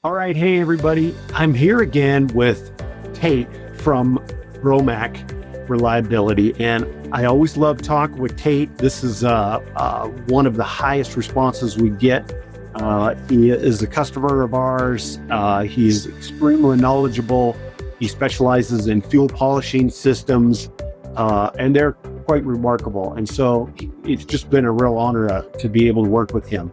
All right. Hey, everybody. I'm here again with Tate from Bromac Reliability. And I always love talking with Tate. This is one of the highest responses we get. He is a customer of ours. He's extremely knowledgeable. He specializes in fuel polishing systems, and they're quite remarkable. And so it's just been a real honor to be able to work with him.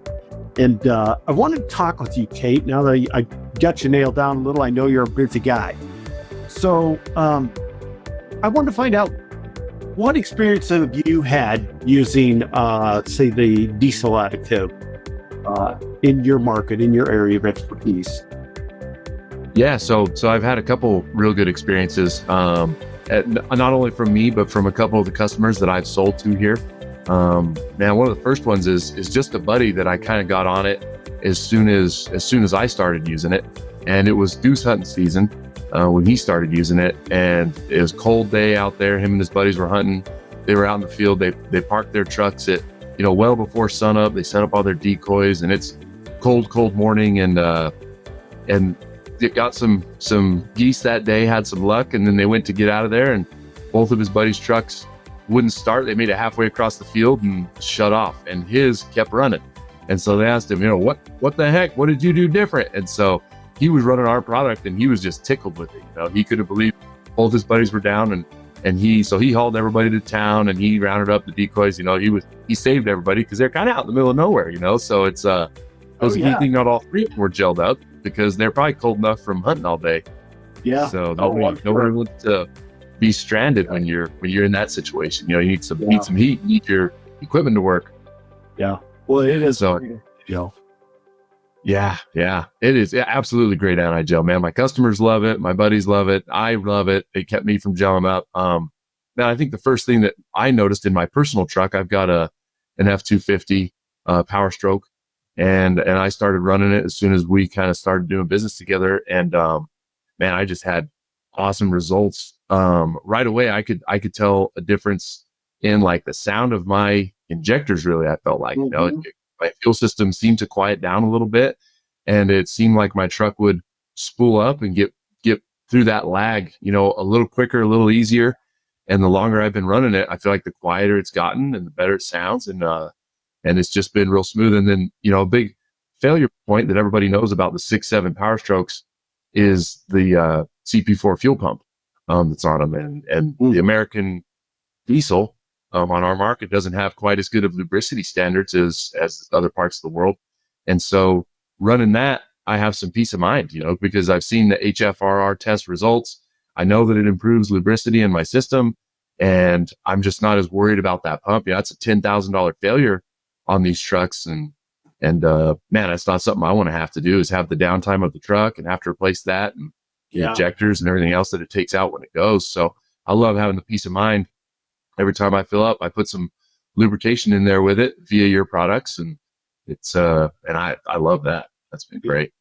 And I wanted to talk with you, Tate. Now that I got you nailed down a little, I know you're a busy guy. So I wanted to find out, what experience have you had using, say, the diesel additive in your market, in your area of expertise? Yeah, so I've had a couple real good experiences, not only from me, but from a couple of the customers that I've sold to here. Man, one of the first ones is just a buddy that I kind of got on it as soon as I started using it, and it was goose hunting season when he started using it, and it was a cold day out there. Him and his buddies were hunting. They were out in the field. They parked their trucks at well before sunup. They set up all their decoys, and it's cold morning, and it got some geese that day. Had some luck, and then they went to get out of there, and both of his buddies' trucks wouldn't start. They made it halfway across the field and shut off, and his kept running. And so they asked him, what the heck? What did you do different? And so he was running our product, and he was just tickled with it. He couldn't believe both his buddies were down, and he hauled everybody to town, and he rounded up the decoys. He saved everybody because they're kind of out in the middle of nowhere. So it's it was a neat thing. Not all three of them were gelled up because they're probably cold enough from hunting all day. Yeah. So nobody wants to be stranded when you're in that situation. You need some heat, you need your equipment to work. Yeah. Well, it is. So, yeah, it is absolutely great anti-gel, man. My customers love it. My buddies love it. I love it. It kept me from gelling up. Now I think the first thing that I noticed in my personal truck, I've got an F-250 Power Stroke, and I started running it as soon as we kind of started doing business together. And man, I just had awesome results. Right away, I could tell a difference in like the sound of my injectors. Really, I felt like my fuel system seemed to quiet down a little bit, and it seemed like my truck would spool up and get through that lag, a little quicker, a little easier. And the longer I've been running it, I feel like the quieter it's gotten and the better it sounds, and it's just been real smooth. And then a big failure point that everybody knows about the 6.7 Power Strokes is the CP4 fuel pump that's on them, and the American diesel on our market doesn't have quite as good of lubricity standards as other parts of the world. And so running that, I have some peace of mind, because I've seen the HFRR test results. I know that it improves lubricity in my system, and I'm just not as worried about that pump. It's a $10,000 failure on these trucks, and man, that's not something I want to have to do, is have the downtime of the truck and have to replace that and the injectors and everything else that it takes out when it goes. So I love having the peace of mind. Every time I fill up, I put some lubrication in there with it via your products, and it's and I love that. That's been great.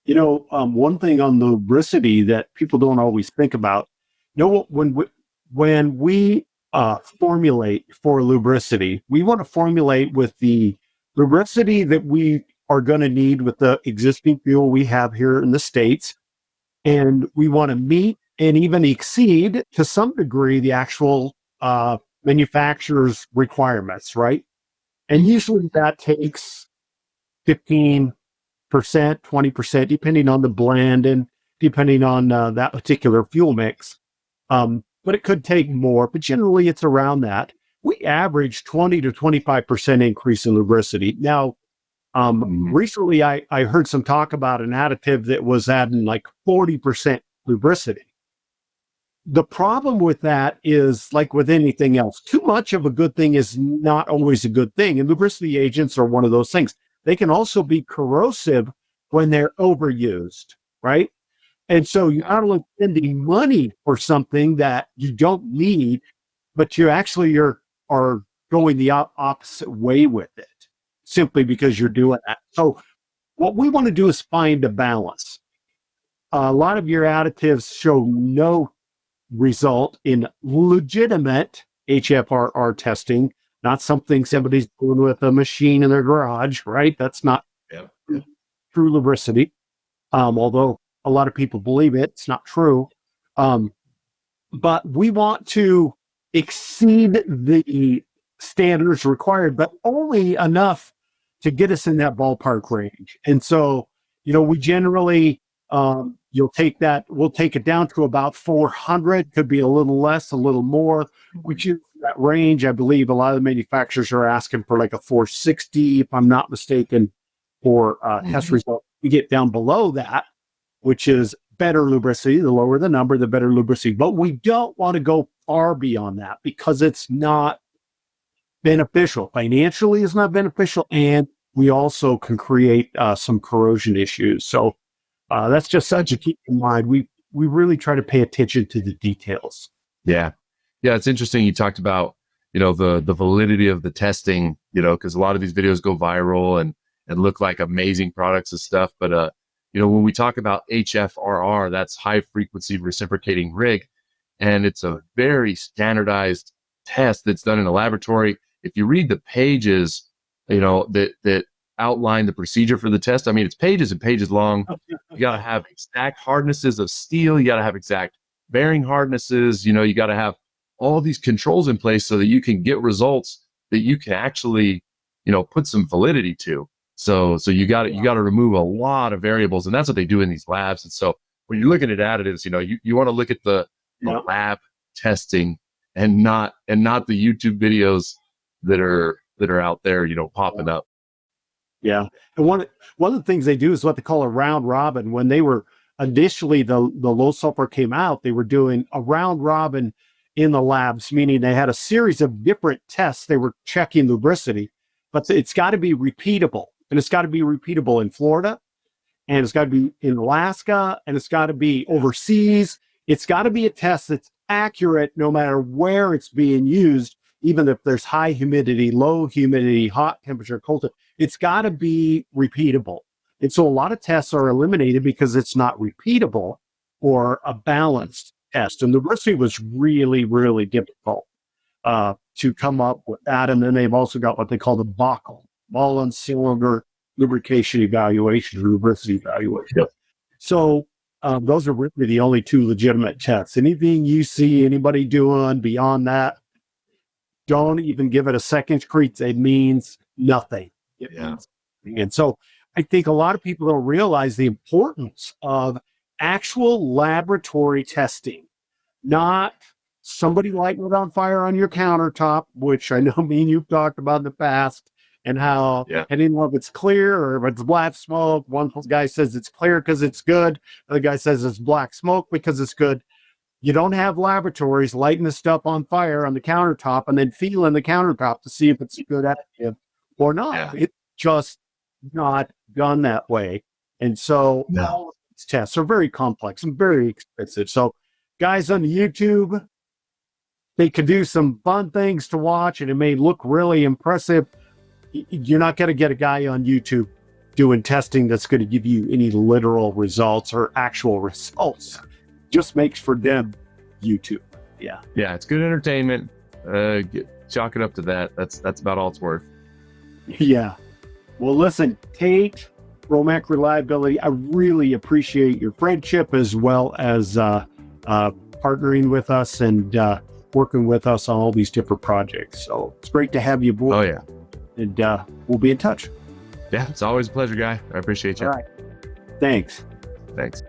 One thing on lubricity that people don't always think about, when we formulate for lubricity, we want to formulate with the lubricity that we are going to need with the existing fuel we have here in the States, and we want to meet and even exceed to some degree the actual manufacturer's requirements, right? And usually that takes 15%, 20%, depending on the blend and depending on that particular fuel mix. But it could take more, but generally it's around that. We average 20 to 25% increase in lubricity. Now, recently I heard some talk about an additive that was adding like 40% lubricity. The problem with that is, like with anything else, too much of a good thing is not always a good thing. And lubricity agents are one of those things. They can also be corrosive when they're overused, right? And so you're not only spending money for something that you don't need, but you actually are going the opposite way with it, simply because you're doing that. So what we want to do is find a balance. A lot of your additives show no result in legitimate HFRR testing, not something somebody's doing with a machine in their garage, right? That's not true lubricity. although a lot of people believe it, it's not true. But we want to exceed the standards required, but only enough to get us in that ballpark range. And so, we generally, we'll take it down to about 400, could be a little less, a little more, which is that range. I believe a lot of the manufacturers are asking for like a 460, if I'm not mistaken, for test results. We get down below that, which is better lubricity. The lower the number, the better lubricity. But we don't want to go far beyond that because it's not beneficial. Financially, it's not beneficial, and we also can create some corrosion issues. So that's just such a keep in mind. We really try to pay attention to the details. Yeah. It's interesting. You talked about, the validity of the testing, because a lot of these videos go viral and look like amazing products and stuff. But, when we talk about HFRR, that's high frequency reciprocating rig, and it's a very standardized test that's done in a laboratory. If you read the pages, that outline the procedure for the test, I mean, it's pages and pages long. You got to have exact hardnesses of steel. You got to have exact bearing hardnesses. You got to have all these controls in place so that you can get results that you can actually, put some validity to. So you got to remove a lot of variables, and that's what they do in these labs. And so when you're looking at additives, you want to look at the lab testing and not the YouTube videos that are out there, popping up. Yeah. And one of the things they do is what they call a round robin. When they were initially, the low sulfur came out, they were doing a round robin in the labs, meaning they had a series of different tests. They were checking lubricity, but it's got to be repeatable. And it's got to be repeatable in Florida, and it's got to be in Alaska, and it's got to be overseas. It's got to be a test that's accurate no matter where it's being used, even if there's high humidity, low humidity, hot temperature, cold temperature. It's got to be repeatable. And so a lot of tests are eliminated because it's not repeatable or a balanced test. And the lubricity was really, really difficult to come up with that. And then they've also got what they call the BOCL, ball and cylinder lubrication evaluation, lubricity evaluation. Yep. So those are really the only two legitimate tests. Anything you see anybody doing beyond that, don't even give it a second screech. It means nothing. And so I think a lot of people don't realize the importance of actual laboratory testing, not somebody lighting it on fire on your countertop, which I know me and you've talked about in the past, and how I didn't know if it's clear or if it's black smoke. One guy says it's clear because it's good. The other guy says it's black smoke because it's good. You don't have laboratories lighting the stuff on fire on the countertop and then feeling the countertop to see if it's good additive or not. Yeah. It's just not done that way. And so all of these tests are very complex and very expensive. So guys on YouTube, they could do some fun things to watch and it may look really impressive. You're not going to get a guy on YouTube doing testing that's going to give you any literal results or actual results. Just makes for them YouTube. Yeah, it's good entertainment. Chalk it up to that. That's about all it's worth. Yeah. Well, listen, Tate, Bromac Reliability, I really appreciate your friendship as well as partnering with us and working with us on all these different projects. So it's great to have you aboard. Oh, yeah. And we'll be in touch. Yeah, it's always a pleasure, Guy. I appreciate you. All right. Thanks. Thanks.